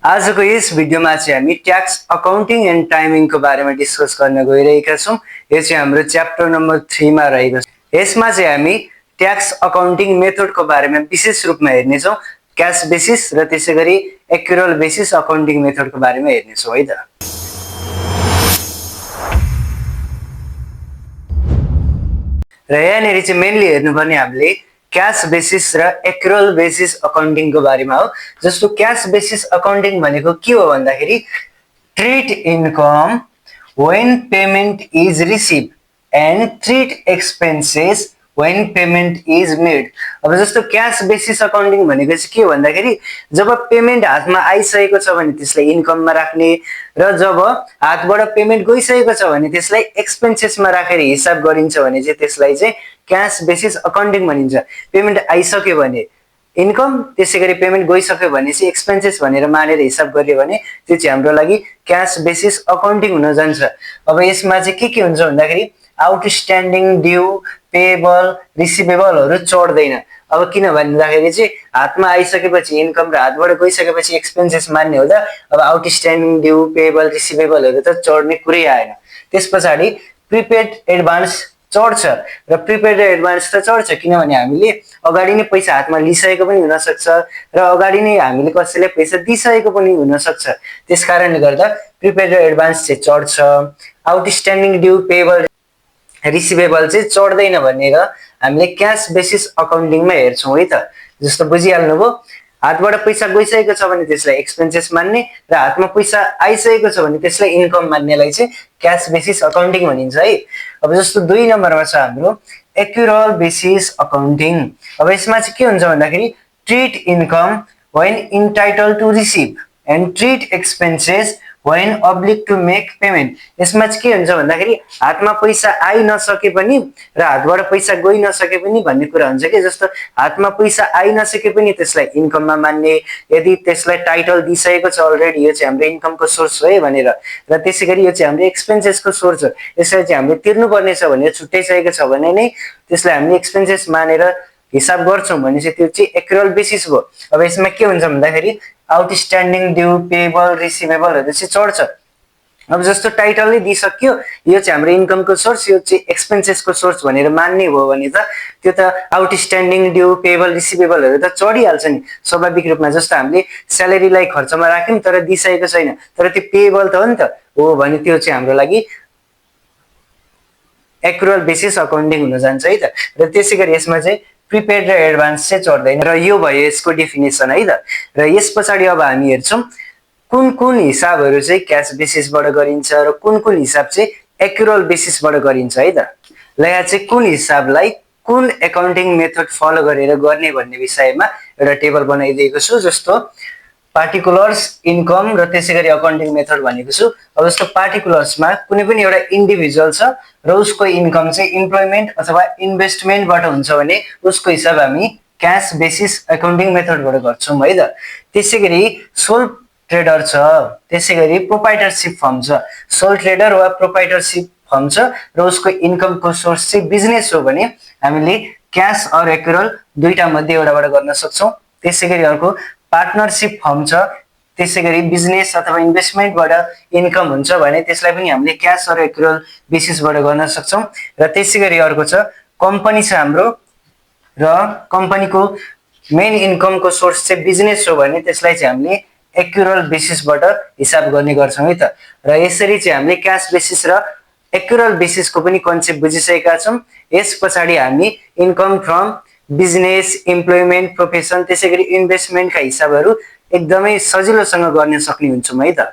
आजको यस भिडियोमा चाहिँ हामी ट्याक्स अकाउन्टिङ एन्ड टाइमिङको बारेमा डिस्कस गर्न गइरहेका छौं। यो चाहिँ हाम्रो च्याप्टर नम्बर 3 मा रहेको छ। यसमा चाहिँ हामी ट्याक्स अकाउन्टिङ मेथडको बारेमा विशेष रूपमा हेर्ने छौं। क्याश बेसिस र त्यसैगरी एक्युरल बेसिस अकाउन्टिङ मेथडको बारेमा हेर्ने छौं है त। र यहाँनेरि चाहिँ मेनली हेर्नुपर्ने हामीले क्याश बेसिस र एक्युरल बेसिस अकाउन्टिङ को बारेमा हो। जस्तो क्याश बेसिस अकाउन्टिङ भनेको के हो भन्दाखेरि treat income when payment is receive and treat expenses when payment is made. अब जस्तो क्याश बेसिस अकाउन्टिङ भनेको चाहिँ के हो भन्दाखेरि जब पेमेन्ट हातमा आइसकेको छ भने त्यसलाई इन्कममा राख्ने र जब हातबाट पेमेन्ट गइसकेको छ भने त्यसलाई एक्सपेन्सेसमा राखेर हिसाब गरिन्छ भने चाहिँ त्यसलाई चाहिँ क्याश बेसिस अकाउन्टिङ भनिन्छ। पेमेन्ट आइसक्यो भने इन्कम, त्यसैगरी पेमेन्ट गइसक्यो भने चाहिँ एक्सपेन्सेस भनेर मानेर हिसाब गरियो भने त्यो चाहिँ हाम्रो लागि क्याश बेसिस अकाउन्टिङ हुन जान्छ। अब यसमा चाहिँ के हुन्छ भन्दाखेरि आउटस्ट्यान्डिङ ड्यू पेएबल रिसिभेबलहरु चढ्दैन। अब किन भन्दाखेरि चाहिँ हातमा आइसकेपछि इन्कम र हातबाट गइसकेपछि एक्सपेन्सेस मान्ने हुँदा अब आउटस्ट्यान्डिङ ड्यू पेएबल रिसिभेबलहरु त चढ्ने कुरै आएन। त्यसपछि प्रिपेड एडभान्स चढ्छ र प्रिपेड एडभान्स त चढ्छ किनभने हामीले अगाडि नै पैसा हातमा लिइसकेको पनि हुन सक्छ र अगाडि नै हामीले कसैले पैसा दिइसकेको पनि हुन सक्छ। त्यसकारणले गर्दा प्रिपेड एडभान्स चाहिँ चढ्छ। आउटस्ट्यान्डिङ ड्यू पेएबल रिसिभेबल चाहिँ चढ्दैन भनेर हामीले क्याश बेसिस अकाउन्टिङमा हेर्छौं है त। जस्तो बुझिहाल्नुभयो, हातबाट पैसा गइसकेको छ भने त्यसलाई एक्सपेन्सेस मान्ने र हातमा पैसा आइसकेको छ भने त्यसलाई इन्कम मान्नेलाई चाहिँ क्याश बेसिस अकाउन्टिङ भनिन्छ है। अब जस्तो 2 नम्बरमा छ हाम्रो एक्युरल बेसिस अकाउन्टिङ। अब यसमा चाहिँ के हुन्छ भन्दाखेरि treat income when entitled to receive and treat expenses when obliged to make payment. यसमा चाहिँ के हुन्छ भन्दाखेरि हातमा पैसा आइ नसके पनि र हातबाट पैसा गइ नसके पनि भन्ने कुरा हुन्छ के। जस्तो हातमा पैसा आइ नसके पनि त्यसलाई इन्कममा मान्ने, यदि त्यसलाई टाइटल दिइसकेको छ अलरेडी यो चाहिँ हाम्रो इन्कमको सोर्स हो है भनेर, र त्यसैगरी यो चाहिँ हाम्रो एक्सपेन्सेसको सोर्स हो, यसलाई चाहिँ हामीले तिर्नुपर्ने छ भनेर छुट्याइसकेको छ भने नै त्यसलाई हामीले एक्सपेन्सेस मानेर हिसाब गर्छौं भने चाहिँ त्यो चाहिँ एक्युरल बेसिस हो। अब यसमा के हुन्छ भन्दाखेरि आउटस्ट्यान्डिङ ड्यू पेएबल रिसिभेबलहरु चाहिँ चढ्छ। अब जस्तो टाइटल नै दिइसक्यो यो चाहिँ हाम्रो इन्कमको सोर्स, यो चाहिँ एक्सपेन्सेसको सोर्स भनेर मान्ने भयो भने त त्यो त आउटस्ट्यान्डिङ ड्यू पेएबल रिसिभेबलहरु त चढिहाल्छ नि स्वाभाविक रूपमा। जस्तो हामीले स्यालेरीलाई खर्चमा राख्यौं तर दिइसकेको छैन तर त्यो पेएबल त हो नि त, हो भने त्यो चाहिँ हाम्रो लागि एक्युरल बेसिस अकाउन्टिङ हुन जान्छ है त। र त्यसैगरी यसमा चाहिँ प्रिपेड र एडभान्स चाहिँ चढ्दैन र यो भयो यसको डेफिनेसन है त। र यसपछि अब हामी हेर्छौं कुन कुन हिसाबहरु चाहिँ क्याश बेसिसबाट गरिन्छ र कुन कुन हिसाब चाहिँ एक्युरल बेसिसबाट गरिन्छ है त। ल यहाँ चाहिँ कुन हिसाबलाई कुन एकाउन्टिङ मेथड फलो गरेर गर्ने भन्ने विषयमा एउटा टेबल बनाइदिएको छु। जस्तो पार्टिकुलर्स इन्कम र त्यसैगरी अकाउन्टिङ मेथड भनेको छु। अब जस्तो पार्टिकुलर्समा कुनै पनि एउटा इन्डिभिजुअल छ र उसको इन्कम चाहिँ इम्प्लोइमेन्ट अथवा इन्भेस्टमेन्टबाट हुन्छ भने उसको हिसाब हामी क्याश बेसिस अकाउन्टिङ मेथडबाट गर्छौं है त। त्यसैगरी सोल ट्रेडर छ, त्यसैगरी प्रोप्राइटरशिप फर्म छ। सोल ट्रेडर वा प्रोप्राइटरशिप फर्म छ र उसको इन्कमको सोर्स चाहिँ बिजनेस हो भने हामीले क्याश अर एक्युरल दुईटा मध्ये एउटाबाट गर्न सक्छौं। त्यसैगरी अर्को पार्टनरशिप फर्म छ, त्यसैगरी बिजनेस अथवा इन्भेस्टमेन्टबाट इन्कम हुन्छ भने त्यसलाई पनि हामीले क्याश अर एक्युरल बेसिसबाट गर्न सक्छौं। र त्यसैगरी अर्को छ कम्पनी छ हाम्रो र कम्पनीको मेन इन्कमको सोर्स चाहिँ बिजनेस हो भने त्यसलाई चाहिँ हामीले एक्युरल बेसिसबाट हिसाब गर्ने गर्छौं है त। र यसरी चाहिँ हामीले क्याश बेसिस र एक्युरल बेसिसको पनि कन्सेप्ट बुझिसकेका छौं। यसपछि हामी income from business, employment, profession त्यसैगरी इन्भेस्टमेन्टका हिसाबहरु एकदमै सजिलोसँग गर्न सक्ने हुन्छौं है त।